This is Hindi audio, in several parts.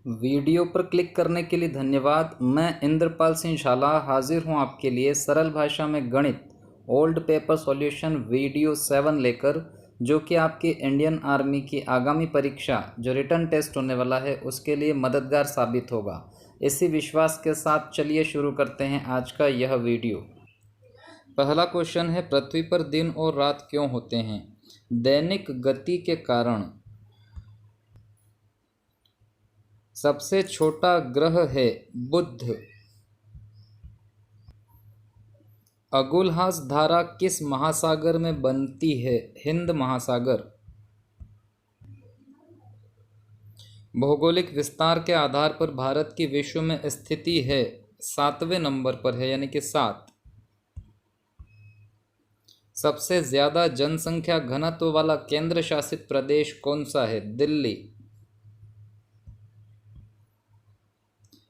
वीडियो पर क्लिक करने के लिए धन्यवाद। मैं इंद्रपाल सिंह झाला हाजिर हूँ आपके लिए सरल भाषा में गणित ओल्ड पेपर सॉल्यूशन वीडियो 7 लेकर, जो कि आपकी इंडियन आर्मी की आगामी परीक्षा जो रिटर्न टेस्ट होने वाला है उसके लिए मददगार साबित होगा। इसी विश्वास के साथ चलिए शुरू करते हैं आज का यह वीडियो। पहला क्वेश्चन है, पृथ्वी पर दिन और रात क्यों होते हैं? दैनिक गति के कारण। सबसे छोटा ग्रह है बुध। अगुलहास धारा किस महासागर में बनती है? हिंद महासागर। भौगोलिक विस्तार के आधार पर भारत की विश्व में स्थिति है 7वें नंबर पर है, यानी कि 7। सबसे ज्यादा जनसंख्या घनत्व वाला केंद्र शासित प्रदेश कौन सा है? दिल्ली।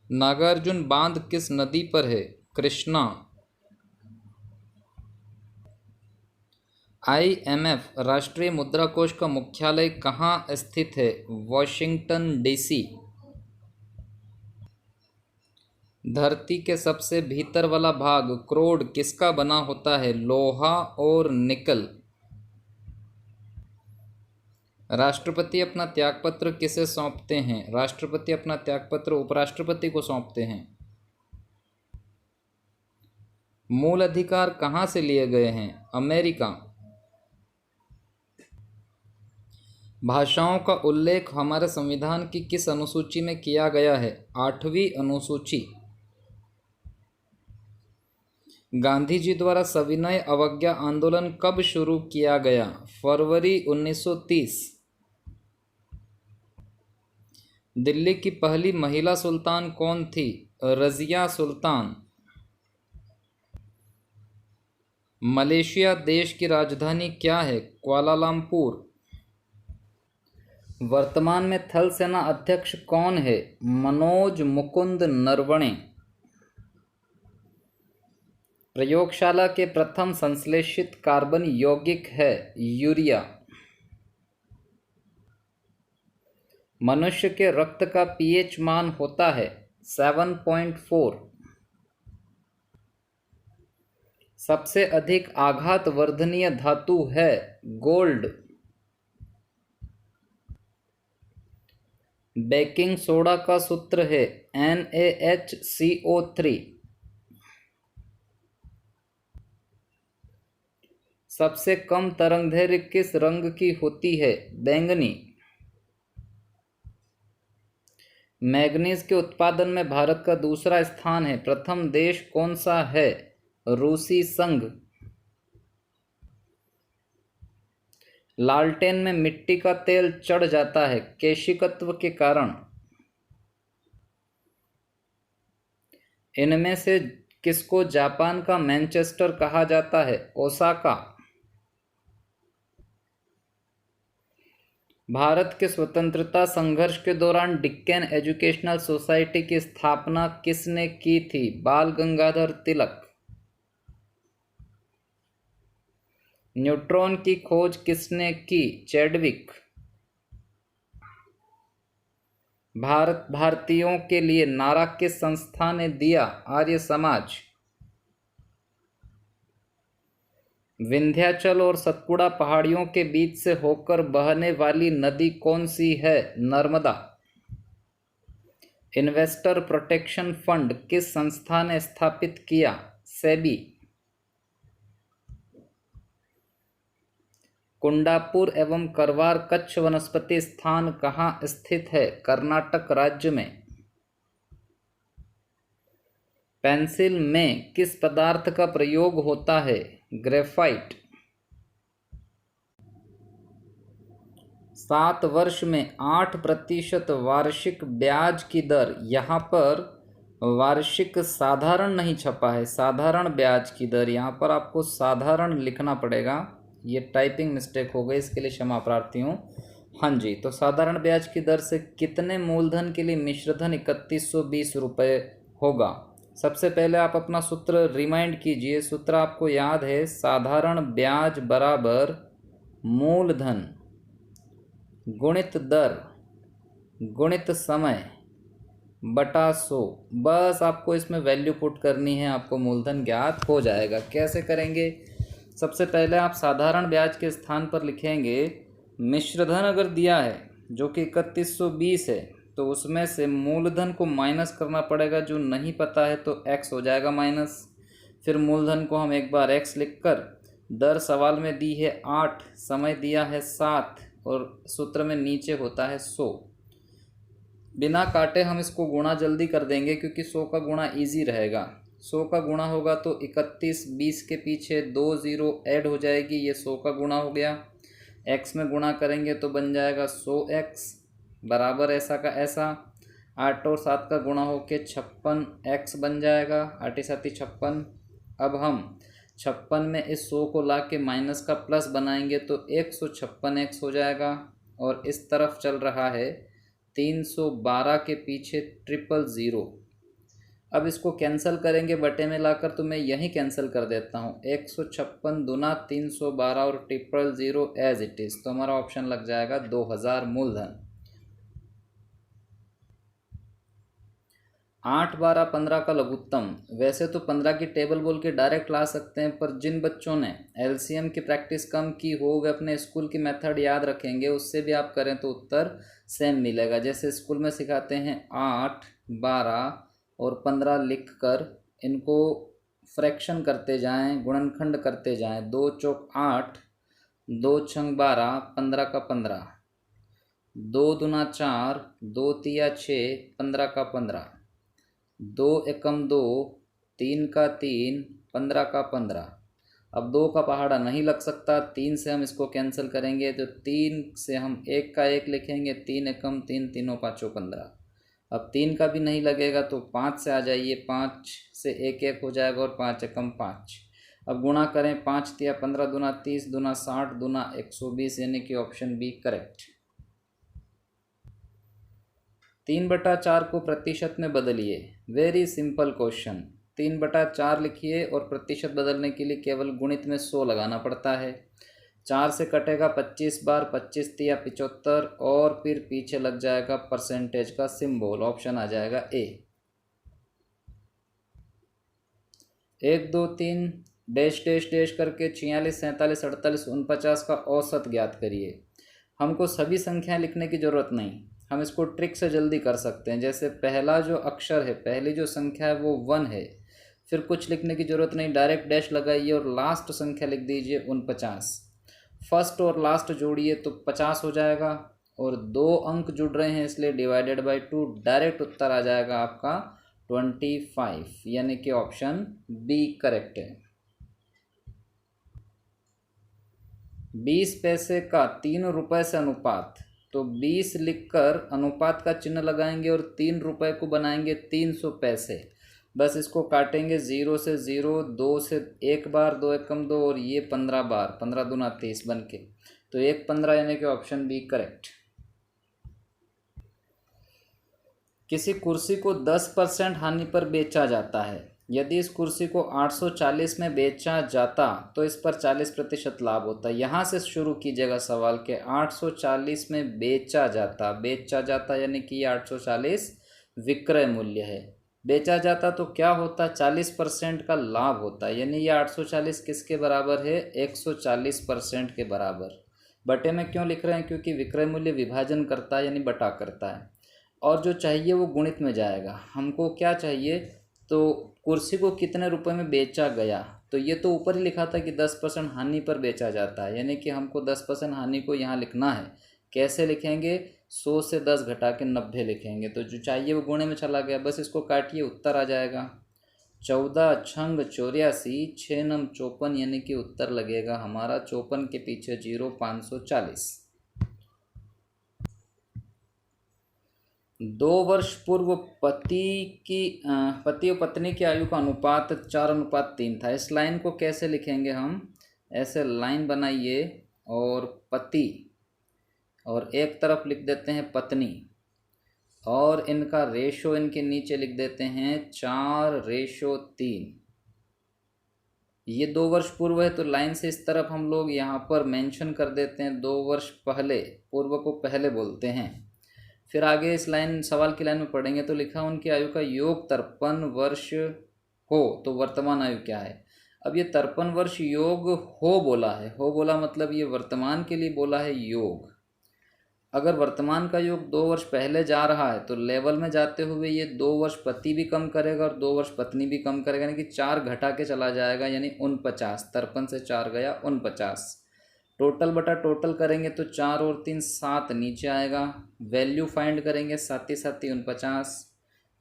नागार्जुन बांध किस नदी पर है? कृष्णा। IMF राष्ट्रीय मुद्रा कोष का मुख्यालय कहाँ स्थित है? Washington DC। धरती के सबसे भीतर वाला भाग क्रोड किसका बना होता है? लोहा और निकल। राष्ट्रपति अपना त्यागपत्र किसे सौंपते हैं? राष्ट्रपति अपना त्यागपत्र उपराष्ट्रपति को सौंपते हैं। मूल अधिकार कहाँ से लिए गए हैं? अमेरिका। भाषाओं का उल्लेख हमारे संविधान की किस अनुसूची में किया गया है? 8वीं अनुसूची। गांधी जी द्वारा सविनय अवज्ञा आंदोलन कब शुरू किया गया? फरवरी 1930। दिल्ली की पहली महिला सुल्तान कौन थी? रजिया सुल्तान। मलेशिया देश की राजधानी क्या है? कुआलालंपुर। वर्तमान में थल सेना अध्यक्ष कौन है? मनोज मुकुंद नरवणे। प्रयोगशाला के प्रथम संश्लेषित कार्बन यौगिक है यूरिया। मनुष्य के रक्त का pH मान होता है 7.4। सबसे अधिक आघात वर्धनीय धातु है गोल्ड। बेकिंग सोडा का सूत्र है NaHCO3। सबसे कम तरंगदैर्घ्य किस रंग की होती है? बैंगनी। मैग्नीज के उत्पादन में भारत का दूसरा स्थान है। प्रथम देश कौन सा है? रूसी संघ। लालटेन में मिट्टी का तेल चढ़ जाता है केशिकत्व के कारण। इनमें से किसको जापान का मैनचेस्टर कहा जाता है? ओसाका। भारत के स्वतंत्रता संघर्ष के दौरान डिक्कन एजुकेशनल सोसाइटी की स्थापना किसने की थी? बाल गंगाधर तिलक। न्यूट्रॉन की खोज किसने की? चैडविक। भारतीयों के लिए नारा किस संस्था ने दिया? आर्य समाज। विंध्याचल और सतपुड़ा पहाड़ियों के बीच से होकर बहने वाली नदी कौन सी है? नर्मदा। इन्वेस्टर प्रोटेक्शन फंड किस संस्था ने स्थापित किया? सेबी। कुंडापुर एवं करवार कच्छ वनस्पति स्थान कहाँ स्थित है? कर्नाटक राज्य में। पेंसिल में किस पदार्थ का प्रयोग होता है? ग्रेफाइट। 7 वर्ष में 8% वार्षिक ब्याज की दर। यहाँ पर वार्षिक साधारण नहीं छपा है, साधारण ब्याज की दर। यहाँ पर आपको साधारण लिखना पड़ेगा, ये टाइपिंग मिस्टेक हो गई, इसके लिए क्षमा प्रार्थी हूँ। हाँ जी, तो साधारण ब्याज की दर से कितने मूलधन के लिए मिश्रधन 3120 रुपये होगा? सबसे पहले आप अपना सूत्र रिमाइंड कीजिए। सूत्र आपको याद है, साधारण ब्याज बराबर मूलधन गुणित दर गुणित समय बटा 100। बस आपको इसमें वैल्यू पुट करनी है, आपको मूलधन ज्ञात हो जाएगा। कैसे करेंगे? सबसे पहले आप साधारण ब्याज के स्थान पर लिखेंगे मिश्रधन अगर दिया है जो कि 3120 है तो उसमें से मूलधन को माइनस करना पड़ेगा, जो नहीं पता है तो x हो जाएगा माइनस। फिर मूलधन को हम एक बार x लिखकर, दर सवाल में दी है 8, समय दिया है 7 और सूत्र में नीचे होता है 100। बिना काटे हम इसको गुणा जल्दी कर देंगे क्योंकि 100 का गुणा इजी रहेगा। 100 का गुणा होगा तो 31, 20 के पीछे 2 0 ऐड हो जाएगी, ये 100 का गुणा हो गया। x में गुणा करेंगे तो बन जाएगा 100x बराबर ऐसा का ऐसा। 8 और 7 का गुणा होके 56x बन जाएगा, 8 7 56। अब हम 56 में इस 100 को ला के माइनस का प्लस बनाएंगे तो 156x हो जाएगा। और इस तरफ चल रहा है 312 के पीछे 000। अब इसको कैंसिल करेंगे बटे में लाकर, तो मैं यहीं कैंसिल कर देता हूँ। 156 दूना 312 और 000 एज इट इज़, तो हमारा ऑप्शन लग जाएगा 2000 मूलधन। 8, 12, 15 का लघुत्तम। वैसे तो 15 की टेबल बोल के डायरेक्ट ला सकते हैं, पर जिन बच्चों ने एलसीएम की प्रैक्टिस कम की हो वे अपने स्कूल की मेथड याद रखेंगे, उससे भी आप करें तो उत्तर सेम मिलेगा। जैसे स्कूल में सिखाते हैं 8, 12 और 15 लिख कर इनको फ्रैक्शन करते जाएं, गुणनखंड करते जाएं। 2 चौक 8, 2 छंग 12, 15 का 15, 2 दूना 4, 2 तिया 6, 15 का 15, 2 एकम 2, 3 का 3, 15 का 15। अब 2 का पहाड़ा नहीं लग सकता, 3 से हम इसको कैंसिल करेंगे तो 3 से हम 1 का 1 लिखेंगे, 3 एकम 3, तीनों पाँचों 15। अब 3 का भी नहीं लगेगा तो 5 से आ जाइए, 5 से 1 1 हो जाएगा और 5 एकम 5। अब गुणा करें, 5 तिया 15 दूना 30 दूना 60 दूना 120, यानी कि ऑप्शन बी करेक्ट। 3/4 को प्रतिशत में बदलिए। Very simple question. 3/4 लिखिए और प्रतिशत बदलने के लिए केवल गुणित में 100 लगाना पड़ता है। 4 से कटेगा 25 बार, 25 तिया 75 और फिर पीछे लग जाएगा परसेंटेज का सिंबल, औप्शन आ जाएगा ए। 1 2 3 डैश डैश डैश करके 46 47 48 49 का औसत ज्ञात करिए। हमको सभी संख्याएं लिखने की ज़रूरत नहीं, हम इसको ट्रिक से जल्दी कर सकते हैं। जैसे पहला जो अक्षर है, पहली जो संख्या है वो 1 है, फिर कुछ लिखने की ज़रूरत नहीं, डायरेक्ट डैश लगाइए और लास्ट संख्या लिख दीजिए 49। फर्स्ट और लास्ट जोड़िए तो 50 हो जाएगा और 2 अंक जुड़ रहे हैं इसलिए डिवाइडेड बाय 2, डायरेक्ट उत्तर आ जाएगा आपका 25, यानी कि ऑप्शन बी करेक्ट है। 20 पैसे का 3 रुपये से अनुपात, तो 20 लिखकर अनुपात का चिन्ह लगाएंगे और 3 रुपये को बनाएंगे 300 पैसे। बस इसको काटेंगे 0 से 0, 2 से 1 बार, 2 एकम 2 और ये 15 बार, 15 दूना 30 बन के, तो 1 15 यानी कि ऑप्शन बी करेक्ट। किसी कुर्सी को 10% हानि पर बेचा जाता है। यदि इस कुर्सी को 840 में बेचा जाता तो इस पर 40% लाभ होता है। यहाँ से शुरू कीजिएगा सवाल के 840 में बेचा जाता यानी कि 840 विक्रय मूल्य है। बेचा जाता तो क्या होता, 40% का लाभ होता है, यानी ये 840 किसके बराबर है, 140% के बराबर। बटे में क्यों लिख रहे हैं, क्योंकि विक्रय मूल्य विभाजन करता है यानी बटा करता है, और जो चाहिए वो गुणित में जाएगा। हमको क्या चाहिए, तो कुर्सी को कितने रुपए में बेचा गया, तो ये तो ऊपर ही लिखा था कि 10% हानि पर बेचा जाता है, यानी कि हमको 10% हानि को यहाँ लिखना है। कैसे लिखेंगे, 100 से 10 घटा के 90 लिखेंगे, तो जो चाहिए वो गुणे में चला गया। बस इसको काटिए, उत्तर आ जाएगा 14 छंग 84, 6 नम 54, यानी कि उत्तर लगेगा हमारा 54 के पीछे 0 540। 2 वर्ष पूर्व पति और पत्नी की आयु का अनुपात 4:3 था। इस लाइन को कैसे लिखेंगे हम, ऐसे लाइन बनाइए और पति और एक तरफ लिख देते हैं पत्नी, और इनका रेशो इनके नीचे लिख देते हैं 4:3। ये 2 वर्ष पूर्व है तो लाइन से इस तरफ हम लोग यहाँ पर मेंशन कर देते हैं 2 वर्ष पहले, पूर्व को पहले बोलते हैं। फिर आगे इस लाइन सवाल की लाइन में पढ़ेंगे तो लिखा उनकी आयु का योग 53 वर्ष हो तो वर्तमान आयु क्या है। अब ये 53 वर्ष योग हो बोला है, हो बोला मतलब ये वर्तमान के लिए बोला है योग। अगर वर्तमान का योग 2 वर्ष पहले जा रहा है तो लेवल में जाते हुए ये 2 वर्ष पति भी कम करेगा और 2 वर्ष पत्नी भी कम करेगा, यानी कि 4 घटा के चला जाएगा, यानी 49। 53 से 4 गया 49। टोटल बटा टोटल करेंगे तो 4 और 3 7 नीचे आएगा। वैल्यू फाइंड करेंगे 7 7 49।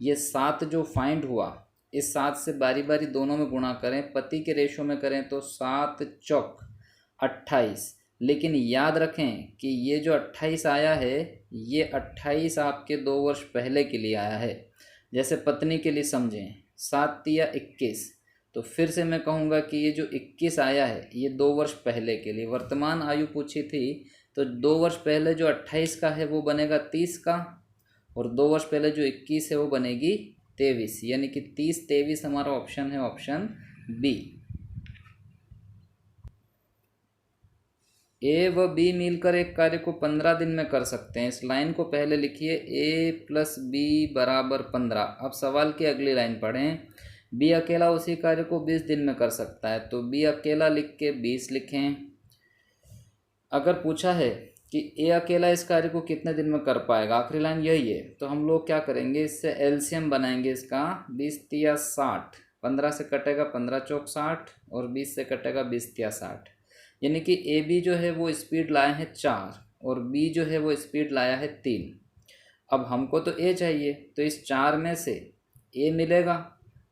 ये 7 जो फाइंड हुआ इस 7 से बारी बारी दोनों में गुणा करें, पति के रेशो में करें तो 7 चौक 28। लेकिन याद रखें कि ये जो 28 आया है ये 28 आपके 2 वर्ष पहले के लिए आया है। जैसे पत्नी के लिए समझें 7 तिया 21, तो फिर से मैं कहूँगा कि ये जो 21 आया है ये 2 वर्ष पहले के लिए। वर्तमान आयु पूछी थी तो 2 वर्ष पहले जो 28 का है वो बनेगा 30 का, और 2 वर्ष पहले जो 21 है वो बनेगी 23, यानी कि 30 23 हमारा ऑप्शन है, ऑप्शन बी। ए व बी मिलकर एक कार्य को 15 दिन में कर सकते हैं। इस लाइन को पहले लिखिए, ए प्लस बी बराबर 15। अब सवाल की अगली लाइन पढ़ें, बी अकेला उसी कार्य को 20 दिन में कर सकता है, तो बी अकेला लिख के 20 लिखें। अगर पूछा है कि ए अकेला इस कार्य को कितने दिन में कर पाएगा, आखिरी लाइन यही है, तो हम लोग क्या करेंगे, इससे एलसीएम बनाएंगे इसका। 20 तिया 60, 15 से कटेगा 15 चौक 60 और 20 से कटेगा 20 तिया 60, यानी कि ए बी जो है वो स्पीड लाया है 4 और बी जो है वो स्पीड लाया है 3। अब हमको तो ए चाहिए, तो इस 4 में से ए मिलेगा।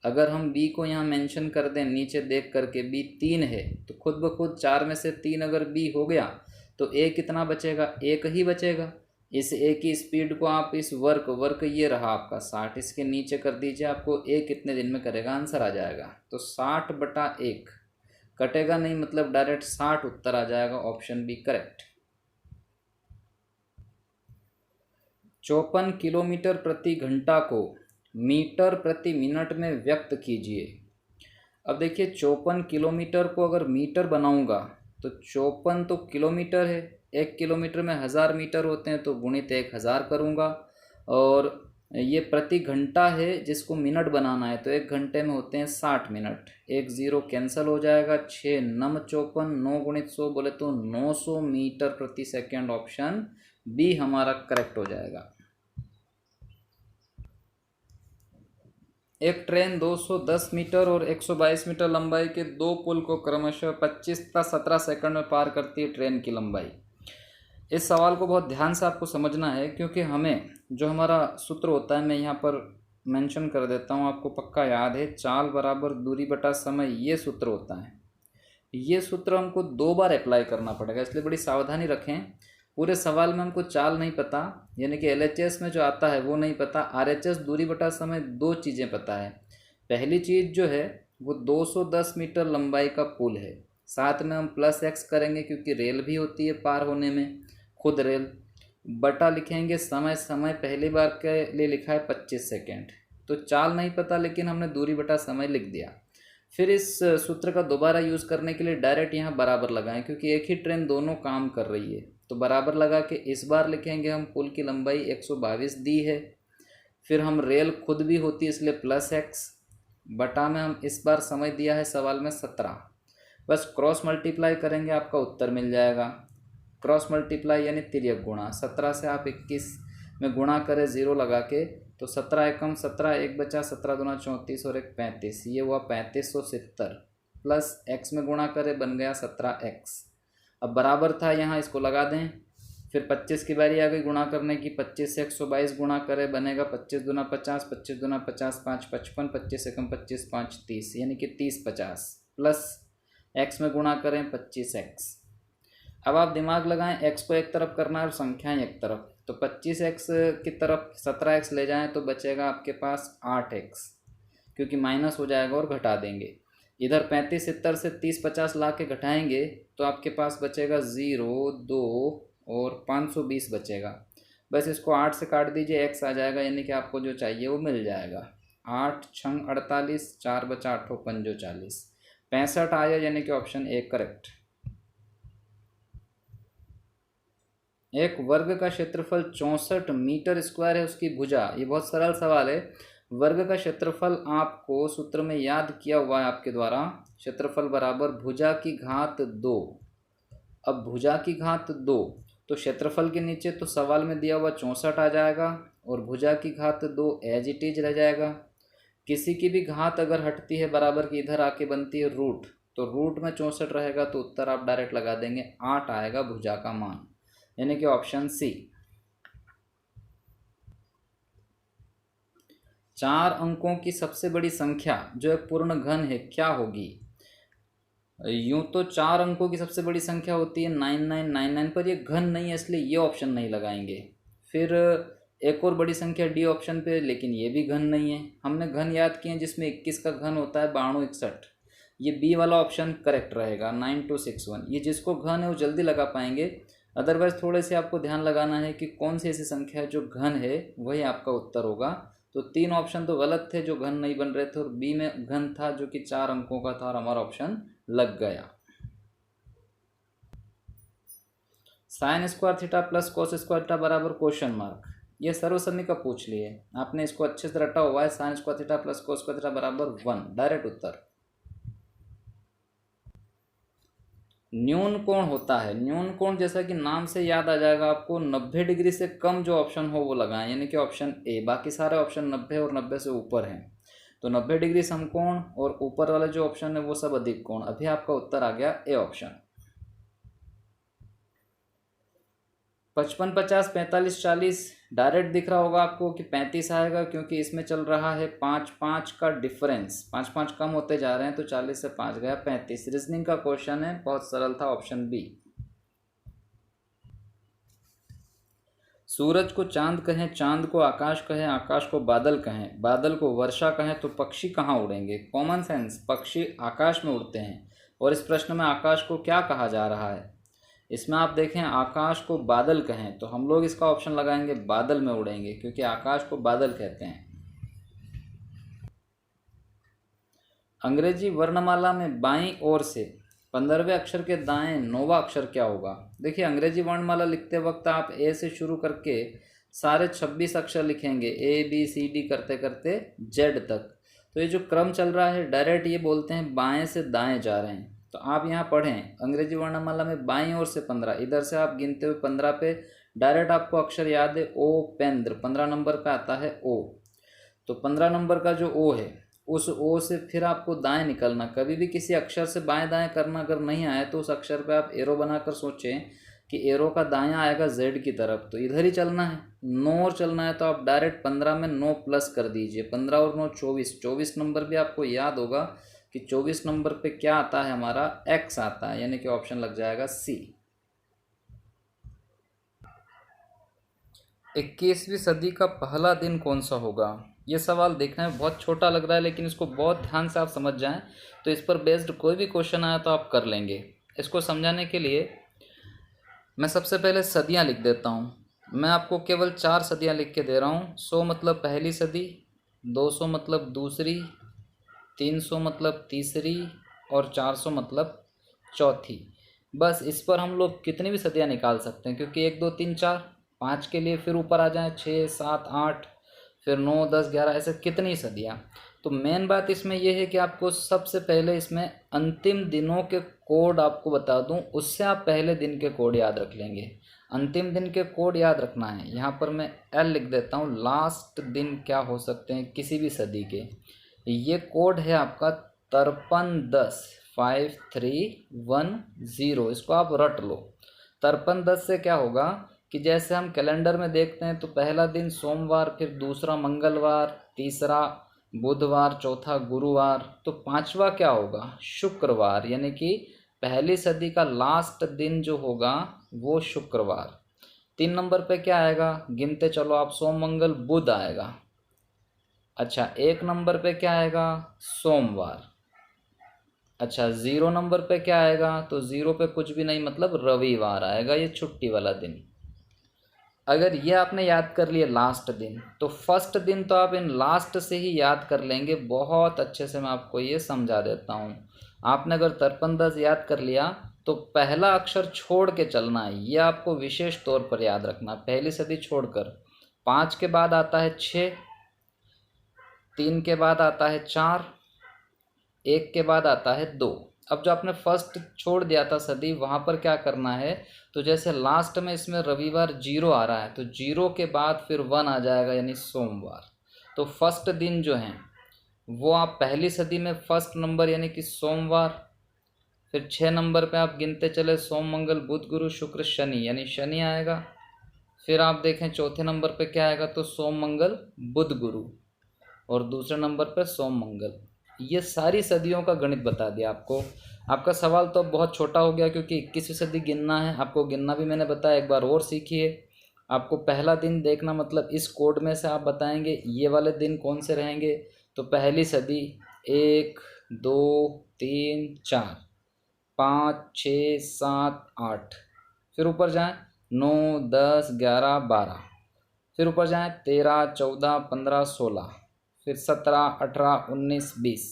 अगर हम बी को यहाँ मेंशन कर दें नीचे देख करके, बी 3 है, तो खुद ब खुद 4 में से 3 अगर बी हो गया तो ए कितना बचेगा, 1 ही बचेगा। इस ए की स्पीड को आप इस वर्क ये रहा आपका 60, इसके नीचे कर दीजिए, आपको ए कितने दिन में करेगा आंसर आ जाएगा। तो 60 बटा 1 कटेगा नहीं, मतलब डायरेक्ट 60 उत्तर आ जाएगा, ऑप्शन बी करेक्ट। 54 किलोमीटर प्रति घंटा को मीटर प्रति मिनट में व्यक्त कीजिए। अब देखिए 54 किलोमीटर को अगर मीटर बनाऊंगा तो 54 तो किलोमीटर है, 1 किलोमीटर में 1000 मीटर होते हैं, तो गुणित 1000 करूंगा, और ये प्रति घंटा है जिसको मिनट बनाना है, तो 1 घंटे में होते हैं 60 मिनट। 1 0 कैंसिल हो जाएगा, 6 9 54, 9 गुणित 100 बोले तो 900 मीटर प्रति सेकेंड, ऑप्शन बी हमारा करेक्ट हो जाएगा। एक ट्रेन 210 मीटर और 122 मीटर लंबाई के 2 पुल को क्रमशः 25 तथा 17 सेकंड में पार करती है ट्रेन की लंबाई। इस सवाल को बहुत ध्यान से आपको समझना है, क्योंकि हमें जो हमारा सूत्र होता है मैं यहाँ पर मेंशन कर देता हूँ, आपको पक्का याद है, चाल बराबर दूरी बटा समय, ये सूत्र होता है। ये सूत्र हमको 2 बार अप्लाई करना पड़ेगा, इसलिए बड़ी सावधानी रखें। पूरे सवाल में हमको चाल नहीं पता, यानी कि एलएचएस में जो आता है वो नहीं पता, आरएचएस दूरी बटा समय 2 चीज़ें पता है। पहली चीज़ जो है वो 210 मीटर लंबाई का पुल है, साथ में हम प्लस x करेंगे क्योंकि रेल भी होती है पार होने में, खुद रेल, बटा लिखेंगे समय, समय पहली बार के लिए लिखा है 25 सेकेंड। तो चाल नहीं पता लेकिन हमने दूरी बटा समय लिख दिया। फिर इस सूत्र का दोबारा यूज़ करने के लिए डायरेक्ट यहाँ बराबर लगाएं, क्योंकि एक ही ट्रेन दोनों काम कर रही है, तो बराबर लगा के इस बार लिखेंगे हम पुल की लंबाई 122 दी है, फिर हम रेल खुद भी होती है इसलिए प्लस x, बटा में हम इस बार समय दिया है सवाल में 17, बस क्रॉस मल्टीप्लाई करेंगे आपका उत्तर मिल जाएगा। क्रॉस मल्टीप्लाई यानी तिर्यक गुणा, 17 से आप 21 में गुणा करें 0 लगा के, तो 17 एकम 17, 1 बचा, 17 दूना 34 और 1 35, ये हुआ 3570, प्लस x में गुणा करें बन गया 17x। अब बराबर था यहाँ, इसको लगा दें, फिर 25 की बारी आ गई गुणा करने की, 25 से 122 गुणा करें बनेगा 25 दूना 50, 25 दूना 50, 5 55, 25 एकम 25, 5 30, यानी कि 30 50, प्लस x में गुणा करें 25x। अब आप दिमाग लगाएं, x को एक तरफ करना है और संख्याएं एक तरफ, तो 25x की तरफ 17x ले जाएं तो बचेगा आपके पास 8x, क्योंकि माइनस हो जाएगा और घटा देंगे। इधर 35 70 से 30 50 ला के घटाएंगे तो आपके पास बचेगा 0 2 और 520 बचेगा। बस इसको 8 से काट दीजिए, x आ जाएगा, यानी कि आपको जो चाहिए वो मिल जाएगा। 8 छंग 48, 4 बचा 8 पंजो 40, 65 आया, यानी कि ऑप्शन ए करेक्ट। एक वर्ग का क्षेत्रफल 64 मीटर स्क्वायर है, उसकी भुजा, ये बहुत सरल सवाल है। वर्ग का क्षेत्रफल आपको सूत्र में याद किया हुआ है आपके द्वारा, क्षेत्रफल बराबर भुजा की घात 2। अब भुजा की घात 2, तो क्षेत्रफल के नीचे तो सवाल में दिया हुआ 64 आ जाएगा और भुजा की घात 2 एज इट इज रह जाएगा। किसी की भी घात अगर हटती है बराबर की, इधर आके बनती है रूट, तो रूट में 64 रहेगा, तो उत्तर आप डायरेक्ट लगा देंगे 8 आएगा भुजा का मान, यानी कि ऑप्शन सी। 4 अंकों की सबसे बड़ी संख्या जो एक पूर्ण घन है क्या होगी? यूं तो 4 अंकों की सबसे बड़ी संख्या होती है 9999, पर ये घन नहीं है इसलिए ये ऑप्शन नहीं लगाएंगे। फिर एक और बड़ी संख्या डी ऑप्शन पे, लेकिन ये भी घन नहीं है। हमने घन याद किए हैं जिसमें 21 का घन होता है 9261, ये बी वाला ऑप्शन करेक्ट रहेगा 9261। ये जिसको घन है वो जल्दी लगा पाएंगे, अदरवाइज थोड़े से आपको ध्यान लगाना है कि कौन सी ऐसी संख्या है जो घन है, वही आपका उत्तर होगा। तो 3 ऑप्शन तो गलत थे जो घन नहीं बन रहे थे, और बी में घन था जो कि 4 अंकों का था, और हमारा ऑप्शन लग गया। Sine square theta plus cos square theta बराबर क्वेश्चन मार्क, ये सर्वसरणी का पूछ लिए आपने, इसको अच्छे से रटा हुआ है। Sine square theta plus cos square theta बराबर 1, डायरेक्ट उत्तर। न्यून कोण होता है, न्यून कोण जैसा कि नाम से याद आ जाएगा आपको, 90 डिग्री से कम जो ऑप्शन हो वो लगाएं, यानी कि ऑप्शन ए। बाकी सारे ऑप्शन 90 और 90 से ऊपर हैं, तो 90 डिग्री समकोण और ऊपर वाला जो ऑप्शन है वो सब अधिक कोण। अभी आपका उत्तर आ गया ए ऑप्शन। 55 50 45 40 डायरेक्ट दिख रहा होगा आपको कि 35 आएगा, क्योंकि इसमें चल रहा है 5 5 का डिफरेंस, 5 5 कम होते जा रहे हैं, तो 40 से 5 गया 35। रीजनिंग का क्वेश्चन है, बहुत सरल था, ऑप्शन बी। सूरज को चांद कहें, चांद को आकाश कहें, आकाश को बादल कहें, बादल को वर्षा कहें, तो पक्षी कहाँ उड़ेंगे? कॉमन सेंस, पक्षी आकाश में उड़ते हैं। और इस प्रश्न में आकाश को क्या कहा जा रहा है? इसमें आप देखें आकाश को बादल कहें, तो हम लोग इसका ऑप्शन लगाएंगे बादल में उड़ेंगे, क्योंकि आकाश को बादल कहते हैं। अंग्रेजी वर्णमाला में बाईं ओर से 15वें अक्षर के दाएं 9वां अक्षर क्या होगा? देखिए अंग्रेजी वर्णमाला लिखते वक्त आप ए से शुरू करके सारे 26 अक्षर लिखेंगे, ए बी सी डी करते करते जेड तक। तो ये जो क्रम चल रहा है डायरेक्ट ये बोलते हैं बाएं से दाएं जा रहे हैं। तो आप यहाँ पढ़ें अंग्रेजी वर्णमाला में बाईं ओर से 15, इधर से आप गिनते हुए 15 पे डायरेक्ट आपको अक्षर याद है ओ पेंद्र, 15 नंबर का आता है ओ। तो 15 नंबर का जो ओ है उस ओ से फिर आपको दाएं निकलना। कभी भी किसी अक्षर से बाएं दाएं करना अगर नहीं आए तो उस अक्षर पे आप एरो बनाकर सोचें कि एरो का दायां आएगा जेड की तरफ, तो इधर ही चलना है। 9 और चलना है तो आप डायरेक्ट 15 में 9 प्लस कर दीजिए, 15 और 9 24। 24 नंबर भी आपको याद होगा कि 24 नंबर पे क्या आता है हमारा, एक्स आता है, यानी कि ऑप्शन लग जाएगा सी। 21वीं सदी का पहला दिन कौन सा होगा? ये सवाल देखने में बहुत छोटा लग रहा है, लेकिन इसको बहुत ध्यान से आप समझ जाएं तो इस पर बेस्ड कोई भी क्वेश्चन आया तो आप कर लेंगे। इसको समझाने के लिए मैं सबसे पहले सदियां लिख देता हूं। मैं आपको केवल 4 सदियां लिख के दे रहा हूं। 100 मतलब पहली सदी, 200 मतलब दूसरी, 300 मतलब तीसरी, और 400 मतलब चौथी। बस इस पर हम लोग कितनी भी सदियां निकाल सकते हैं, क्योंकि 1 2 3 4 5 के लिए फिर ऊपर आ जाएं 6 7 8, फिर 9 10 11, ऐसे कितनी सदियां। तो मेन बात इसमें यह है कि आपको सबसे पहले इसमें अंतिम दिनों के कोड आपको बता दूं, उससे आप पहले दिन के कोड याद रख लेंगे। अंतिम दिन के कोड याद रखना है। यहाँ पर मैं एल लिख देता हूँ, लास्ट दिन क्या हो सकते हैं किसी भी सदी के। ये कोड है आपका 5310 5310, इसको आप रट लो। 5310 से क्या होगा कि जैसे हम कैलेंडर में देखते हैं तो पहला दिन सोमवार, फिर दूसरा मंगलवार, तीसरा बुधवार, चौथा गुरुवार, तो 5वां क्या होगा, शुक्रवार, यानी कि पहली सदी का लास्ट दिन जो होगा वो शुक्रवार। 3 नंबर पे क्या आएगा, गिनते चलो आप, सोम मंगल बुध आएगा। अच्छा 1 नंबर पे क्या आएगा, सोमवार। अच्छा 0 नंबर पे क्या आएगा, तो 0 पे कुछ भी नहीं, मतलब रविवार आएगा, ये छुट्टी वाला दिन। अगर ये आपने याद कर लिया लास्ट दिन, तो फर्स्ट दिन तो आप इन लास्ट से ही याद कर लेंगे बहुत अच्छे से। मैं आपको ये समझा देता हूँ। आपने अगर 5310 याद कर लिया तो पहला अक्षर छोड़ के चलना है, ये आपको विशेष तौर पर याद रखना। पहली सदी छोड़कर 5 के बाद आता है 6, 3 के बाद आता है 4, 1 के बाद आता है 2। अब जो आपने फर्स्ट छोड़ दिया था सदी, वहाँ पर क्या करना है, तो जैसे लास्ट में इसमें रविवार 0 आ रहा है, तो 0 के बाद फिर 1 आ जाएगा, यानी सोमवार। तो फर्स्ट दिन जो है वो आप पहली सदी में फर्स्ट नंबर यानी कि सोमवार, फिर 6 नंबर पे आप गिनते चले सोम मंगल बुध गुरु शुक्र शनि, यानी शनि आएगा। फिर आप देखें चौथे नंबर पे क्या आएगा, तो सोम मंगल बुध गुरु, और दूसरे नंबर पे सोम मंगल। ये सारी सदियों का गणित बता दिया आपको। आपका सवाल तो अब बहुत छोटा हो गया, क्योंकि 21वीं सदी गिनना है आपको। गिनना भी मैंने बताया, एक बार और सीखिए। आपको पहला दिन देखना, मतलब इस कोड में से आप बताएंगे ये वाले दिन कौन से रहेंगे। तो पहली सदी 1 2 3 4 5 6 7 8, फिर ऊपर जाएं 9 10 11 12, फिर ऊपर जाएं 13 14 15 16, फिर 17 18 19 20,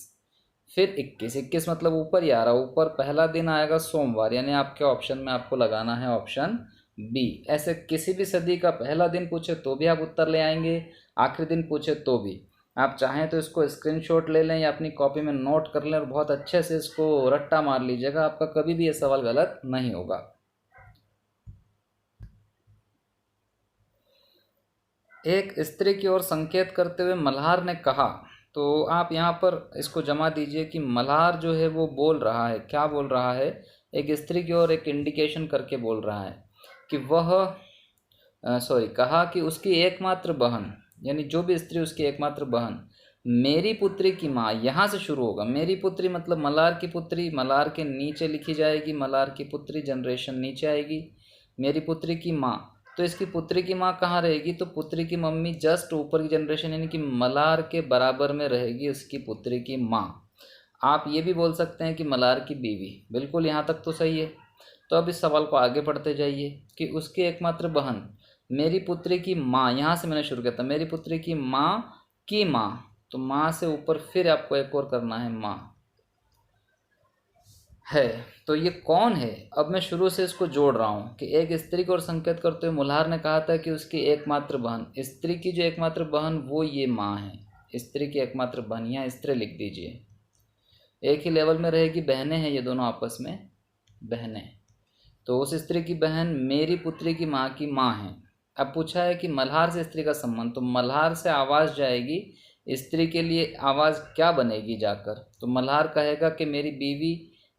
फिर 21। 21 मतलब ऊपर ही आ रहा, ऊपर पहला दिन आएगा सोमवार, यानी आपके ऑप्शन में आपको लगाना है ऑप्शन बी। ऐसे किसी भी सदी का पहला दिन पूछे तो भी आप उत्तर ले आएंगे, आखिरी दिन पूछे तो भी। आप चाहें तो इसको स्क्रीनशॉट ले लें या अपनी कॉपी में नोट कर लें और बहुत अच्छे से इसको रट्टा मार लीजिएगा, आपका कभी भी ये सवाल गलत नहीं होगा। एक स्त्री की ओर संकेत करते हुए मल्हार ने कहा, तो आप यहाँ पर इसको जमा दीजिए कि मल्हार जो है वो बोल रहा है, क्या बोल रहा है, एक स्त्री की ओर एक इंडिकेशन करके बोल रहा है कि वह कहा कि उसकी एकमात्र बहन, यानी जो भी स्त्री उसकी एकमात्र बहन, मेरी पुत्री की माँ, यहाँ से शुरू होगा। मेरी पुत्री मतलब मल्हार की पुत्री, मल्हार के नीचे लिखी जाएगी मल्हार की पुत्री, जनरेशन नीचे आएगी। मेरी पुत्री की माँ, तो इसकी पुत्री की माँ कहाँ रहेगी, तो पुत्री की मम्मी जस्ट ऊपर की जनरेशन, यानी कि मल्हार के बराबर में रहेगी उसकी पुत्री की माँ। आप ये भी बोल सकते हैं कि मल्हार की बीवी। बिल्कुल, यहाँ तक तो सही है। तो अब इस सवाल को आगे पढ़ते जाइए कि उसकी एकमात्र बहन मेरी पुत्री की माँ, यहाँ से मैंने शुरू किया था, मेरी पुत्री की माँ, तो माँ से ऊपर फिर आपको एक और करना है, माँ है। तो ये कौन है, अब मैं शुरू से इसको जोड़ रहा हूँ कि एक स्त्री को और संकेत करते हुए मल्हार ने कहा था कि उसकी एकमात्र बहन, स्त्री की जो एकमात्र बहन वो ये माँ है। स्त्री की एकमात्र बहन, यहाँ स्त्री लिख दीजिए, एक ही लेवल में रहेगी, बहनें हैं ये दोनों आपस में, बहनें। तो उस स्त्री की बहन मेरी पुत्री की माँ है। अब पूछा है कि मल्हार से स्त्री का संबंध, तो मल्हार से आवाज़ जाएगी, स्त्री के लिए आवाज़ क्या बनेगी जाकर, तो मल्हार कहेगा कि मेरी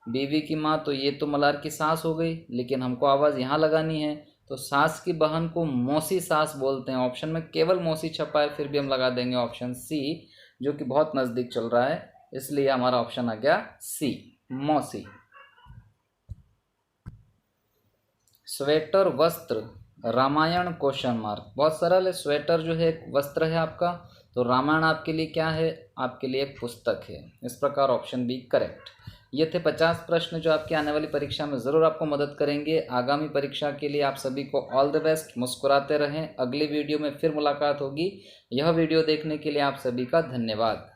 बीवी की माँ, तो ये तो मल्हार की सास हो गई, लेकिन हमको आवाज़ यहाँ लगानी है, तो सास की बहन को मौसी सास बोलते हैं। ऑप्शन में केवल मौसी छपा है, फिर भी हम लगा देंगे ऑप्शन सी, जो कि बहुत नज़दीक चल रहा है, इसलिए हमारा ऑप्शन आ गया सी, मौसी। स्वेटर वस्त्र रामायण क्वेश्चन मार्क, बहुत सरल है। स्वेटर जो है एक वस्त्र है आपका, तो रामायण आपके लिए क्या है, आपके लिए एक पुस्तक है। इस प्रकार ऑप्शन बी करेक्ट। ये थे 50 प्रश्न जो आपकी आने वाली परीक्षा में ज़रूर आपको मदद करेंगे। आगामी परीक्षा के लिए आप सभी को ऑल द बेस्ट, मुस्कुराते रहें। अगली वीडियो में फिर मुलाकात होगी। यह वीडियो देखने के लिए आप सभी का धन्यवाद।